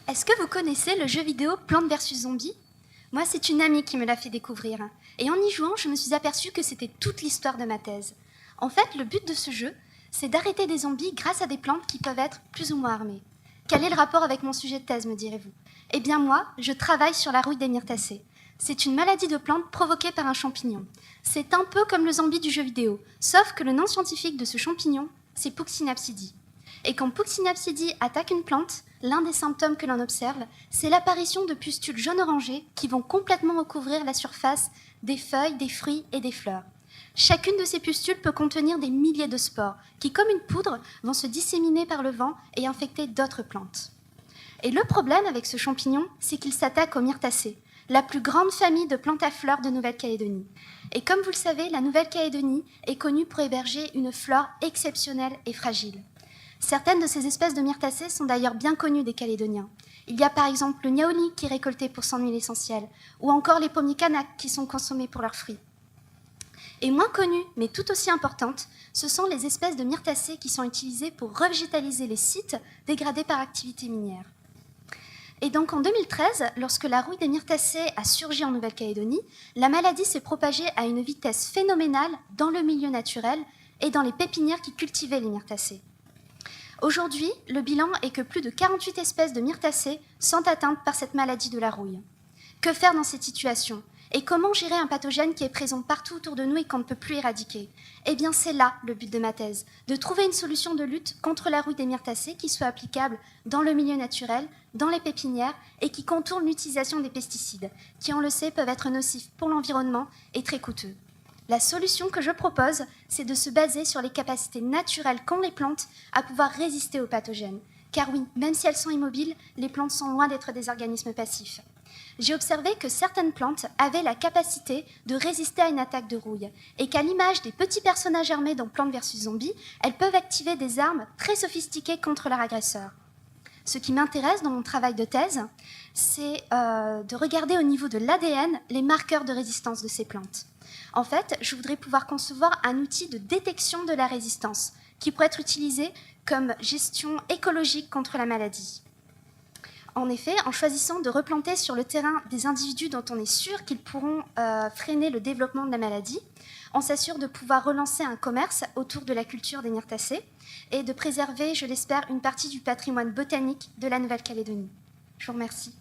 Est-ce que vous connaissez le jeu vidéo Plantes vs Zombies? Moi, c'est une amie qui me l'a fait découvrir. Et en y jouant, je me suis aperçue que c'était toute l'histoire de ma thèse. En fait, le but de ce jeu, c'est d'arrêter des zombies grâce à des plantes qui peuvent être plus ou moins armées. Quel est le rapport avec mon sujet de thèse, me direz-vous? Eh bien moi, je travaille sur la rouille des myrtacées. C'est une maladie de plante provoquée par un champignon. C'est un peu comme le zombie du jeu vidéo, sauf que le nom scientifique de ce champignon, c'est Puccinapsidie. Et quand Puccinapsidie attaque une plante, l'un des symptômes que l'on observe, c'est l'apparition de pustules jaune-orangé qui vont complètement recouvrir la surface des feuilles, des fruits et des fleurs. Chacune de ces pustules peut contenir des milliers de spores qui, comme une poudre, vont se disséminer par le vent et infecter d'autres plantes. Et le problème avec ce champignon, c'est qu'il s'attaque aux myrtacées, la plus grande famille de plantes à fleurs de Nouvelle-Calédonie. Et comme vous le savez, la Nouvelle-Calédonie est connue pour héberger une flore exceptionnelle et fragile. Certaines de ces espèces de myrtacées sont d'ailleurs bien connues des Calédoniens. Il y a par exemple le niaouli qui est récolté pour son huile essentielle, ou encore les pommiers kanak qui sont consommés pour leurs fruits. Et moins connues, mais tout aussi importantes, ce sont les espèces de myrtacées qui sont utilisées pour revégétaliser les sites dégradés par activité minière. Et donc en 2013, lorsque la rouille des myrtacées a surgi en Nouvelle-Calédonie, la maladie s'est propagée à une vitesse phénoménale dans le milieu naturel et dans les pépinières qui cultivaient les myrtacées. Aujourd'hui, le bilan est que plus de 48 espèces de myrtacées sont atteintes par cette maladie de la rouille. Que faire dans cette situation? Et comment gérer un pathogène qui est présent partout autour de nous et qu'on ne peut plus éradiquer? Eh bien, c'est là le but de ma thèse, de trouver une solution de lutte contre la rouille des myrtacées qui soit applicable dans le milieu naturel, dans les pépinières et qui contourne l'utilisation des pesticides, qui, on le sait, peuvent être nocifs pour l'environnement et très coûteux. La solution que je propose, c'est de se baser sur les capacités naturelles qu'ont les plantes à pouvoir résister aux pathogènes. Car oui, même si elles sont immobiles, les plantes sont loin d'être des organismes passifs. J'ai observé que certaines plantes avaient la capacité de résister à une attaque de rouille et qu'à l'image des petits personnages armés dans Plantes vs Zombies, elles peuvent activer des armes très sophistiquées contre leur agresseur. Ce qui m'intéresse dans mon travail de thèse, c'est de regarder au niveau de l'ADN les marqueurs de résistance de ces plantes. En fait, je voudrais pouvoir concevoir un outil de détection de la résistance qui pourrait être utilisé comme gestion écologique contre la maladie. En effet, en choisissant de replanter sur le terrain des individus dont on est sûr qu'ils pourront freiner le développement de la maladie, on s'assure de pouvoir relancer un commerce autour de la culture des myrtacées et de préserver, je l'espère, une partie du patrimoine botanique de la Nouvelle-Calédonie. Je vous remercie.